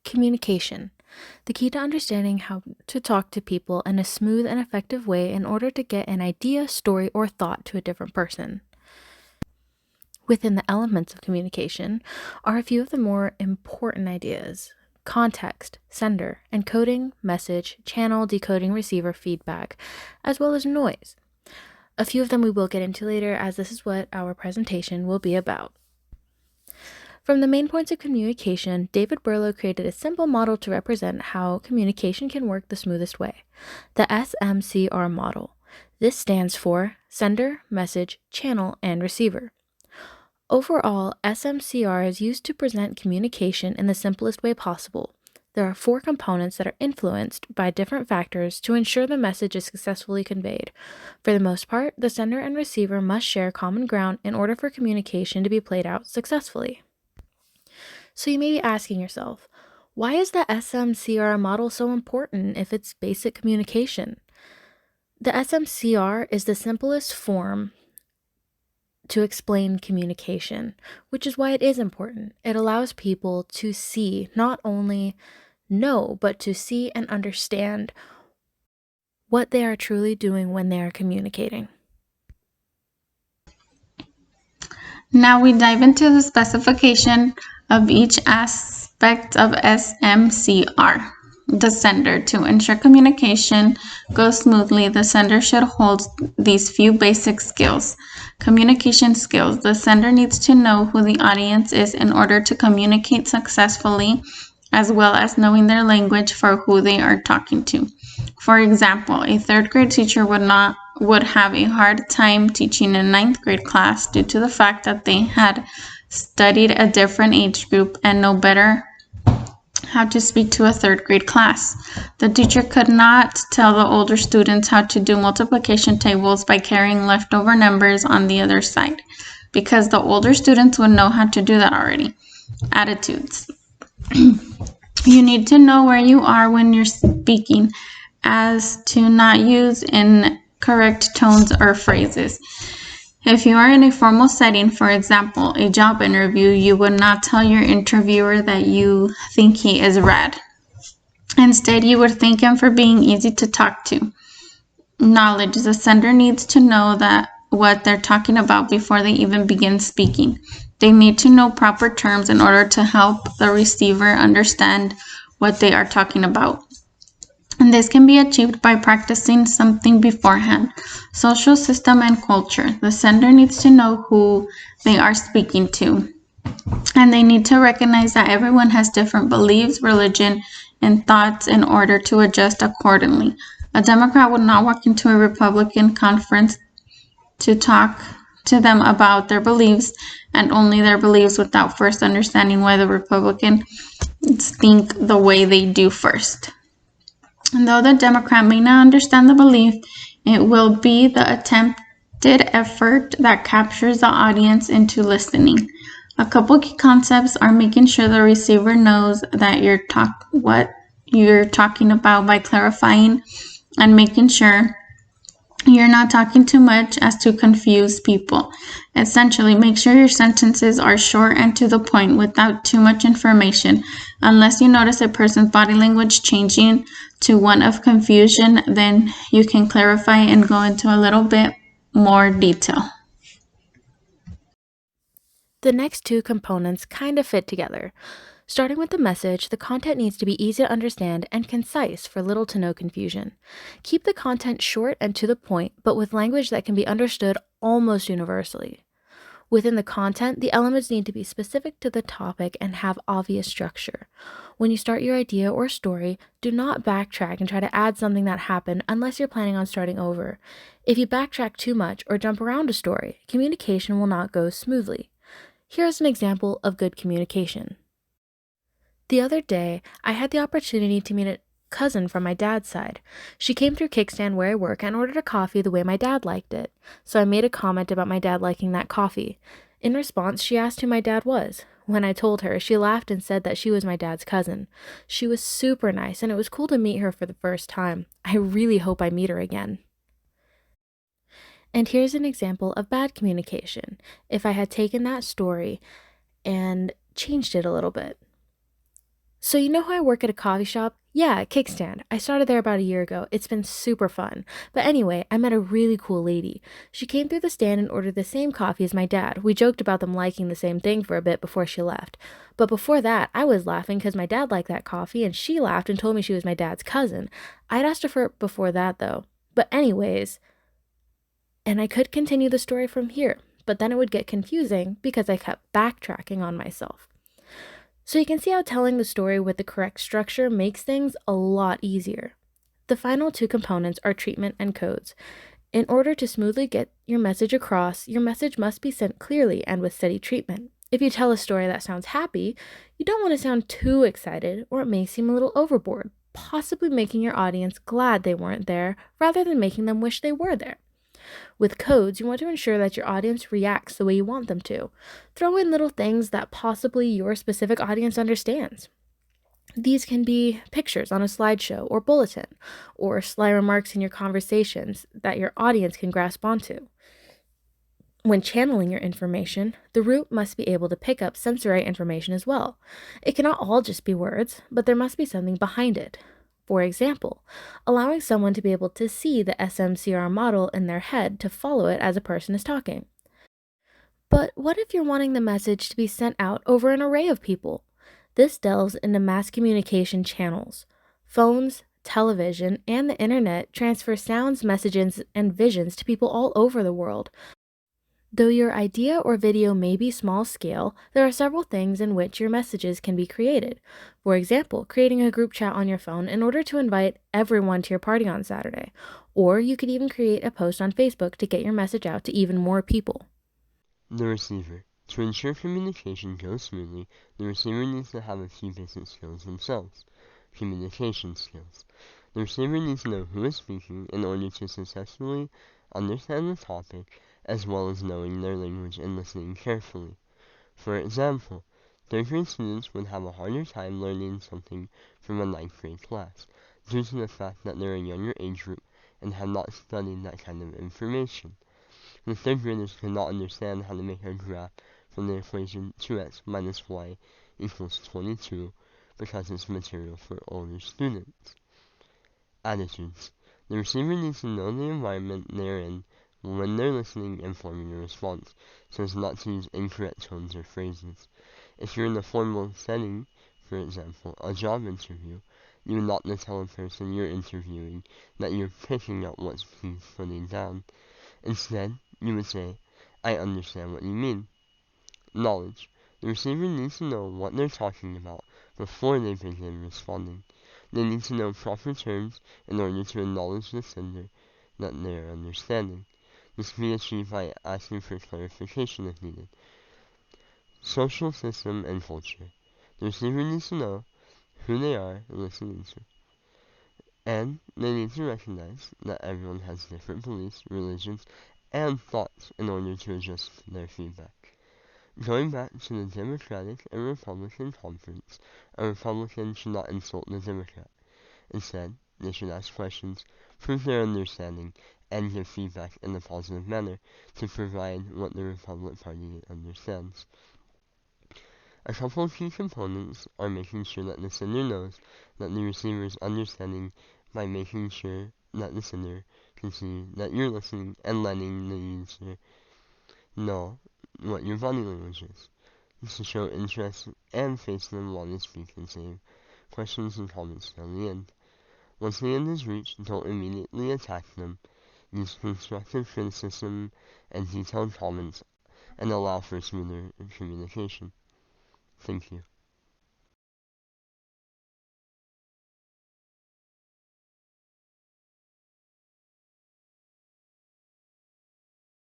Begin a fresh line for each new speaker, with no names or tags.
Communication. The key to understanding how to talk to people in a smooth and effective way in order to get an idea, story, or thought to a different person. Within the elements of communication are a few of the more important ideas: context, sender, encoding, message, channel, decoding, receiver, feedback, as well as noise. A few of them we will get into later, as this is what our presentation will be about. From the main points of communication, David Berlow created a simple model to represent how communication can work the smoothest way: the SMCR model. This stands for sender, message, channel, and receiver. Overall, SMCR is used to present communication in the simplest way possible. There are 4 components that are influenced by different factors to ensure the message is successfully conveyed. For the most part, the sender and receiver must share common ground in order for communication to be played out successfully. So you may be asking yourself, why is the SMCR model so important if it's basic communication? The SMCR is the simplest form to explain communication, which is why it is important. It allows people to see, not only know, but to see and understand what they are truly doing when they are communicating.
Now we dive into the specification of each aspect of SMCR. The sender. To ensure communication goes smoothly, the sender should hold these few basic skills. Communication skills. The sender needs to know who the audience is in order to communicate successfully, as well as knowing their language for who they are talking to. For example, a 3rd grade teacher would have a hard time teaching a 9th grade class due to the fact that they had studied a different age group and know better how to speak to a 3rd grade class. The teacher could not tell the older students how to do multiplication tables by carrying leftover numbers on the other side, because the older students would know how to do that already. Attitudes. You need to know where you are when you're speaking, as to not use incorrect tones or phrases. If you are in a formal setting, for example, a job interview, you would not tell your interviewer that you think he is red. Instead, you would thank him for being easy to talk to. Knowledge. The sender needs to know that what they're talking about before they even begin speaking. They need to know proper terms in order to help the receiver understand what they are talking about. And this can be achieved by practicing something beforehand. Social system and culture. The sender needs to know who they are speaking to. And they need to recognize that everyone has different beliefs, religion, and thoughts in order to adjust accordingly. A Democrat would not walk into a Republican conference to talk to them about their beliefs and only their beliefs without first understanding why the Republicans think the way they do first. And though the Democrat may not understand the belief, it will be the attempted effort that captures the audience into listening. A couple key concepts are making sure the receiver knows that what you're talking about by clarifying, and making sure you're not talking too much as to confuse people. Essentially, make sure your sentences are short and to the point without too much information. Unless you notice a person's body language changing to one of confusion, then you can clarify and go into a little bit more detail.
The next 2 components kind of fit together. Starting with the message, the content needs to be easy to understand and concise for little to no confusion. Keep the content short and to the point, but with language that can be understood almost universally. Within the content, the elements need to be specific to the topic and have obvious structure. When you start your idea or story, do not backtrack and try to add something that happened unless you're planning on starting over. If you backtrack too much or jump around a story, communication will not go smoothly. Here's an example of good communication. The other day, I had the opportunity to meet a cousin from my dad's side. She came through Kickstand where I work and ordered a coffee the way my dad liked it. So I made a comment about my dad liking that coffee. In response, she asked who my dad was. When I told her, she laughed and said that she was my dad's cousin. She was super nice, and it was cool to meet her for the first time. I really hope I meet her again. And here's an example of bad communication, if I had taken that story and changed it a little bit. So, you know how I work at a coffee shop? Yeah, a kickstand. I started there about a year ago. It's been super fun. But anyway, I met a really cool lady. She came through the stand and ordered the same coffee as my dad. We joked about them liking the same thing for a bit before she left. But before that, I was laughing because my dad liked that coffee, and she laughed and told me she was my dad's cousin. I'd asked her for it before that, though. But, anyways, and I could continue the story from here, but then it would get confusing because I kept backtracking on myself. So you can see how telling the story with the correct structure makes things a lot easier. The final two components are treatment and codes. In order to smoothly get your message across, your message must be sent clearly and with steady treatment. If you tell a story that sounds happy, you don't want to sound too excited or it may seem a little overboard, possibly making your audience glad they weren't there rather than making them wish they were there. With codes, you want to ensure that your audience reacts the way you want them to. Throw in little things that possibly your specific audience understands. These can be pictures on a slideshow or bulletin, or sly remarks in your conversations that your audience can grasp onto. When channeling your information, the root must be able to pick up sensory information as well. It cannot all just be words, but there must be something behind it. For example, allowing someone to be able to see the SMCR model in their head to follow it as a person is talking. But what if you're wanting the message to be sent out over an array of people? This delves into mass communication channels. Phones, television, and the internet transfer sounds, messages, and visions to people all over the world. Though your idea or video may be small scale, there are several things in which your messages can be created. For example, creating a group chat on your phone in order to invite everyone to your party on Saturday. Or you could even create a post on Facebook to get your message out to even more people.
The receiver. To ensure communication goes smoothly, the receiver needs to have a few basic skills themselves. Communication skills. The receiver needs to know who is speaking in order to successfully understand the topic, as well as knowing their language and listening carefully. For example, third grade students would have a harder time learning something from a ninth grade class, due to the fact that they're a younger age group and have not studied that kind of information. The third graders could not understand how to make a graph from the equation 2x minus y equals 22 because it's material for older students. Attitudes. The receiver needs to know the environment they're in when they're listening and forming a response, so as not to use incorrect tones or phrases. If you're in a formal setting, for example, a job interview, you would not tell a person you're interviewing that you're picking up what he's putting down. Instead, you would say, I understand what you mean. Knowledge. The receiver needs to know what they're talking about before they begin responding. They need to know proper terms in order to acknowledge the sender that they are understanding. This can be achieved by asking for clarification if needed. Social system and culture. The receiver needs to know who they are listening to. And they need to recognize that everyone has different beliefs, religions, and thoughts in order to adjust their feedback. Going back to the Democratic and Republican conference, a Republican should not insult the Democrat. Instead, they should ask questions, prove their understanding, and give feedback in a positive manner to provide what the Republican Party understands. A couple of key components are making sure that the sender knows that the receiver is understanding by making sure that the sender can see that you're listening and letting the user know what your body language is. This will show interest and face them while they speak and save questions and comments till the end. Once the end is reached, don't immediately attack them. Use constructive criticism and detailed comments and allow for smoother communication. Thank you.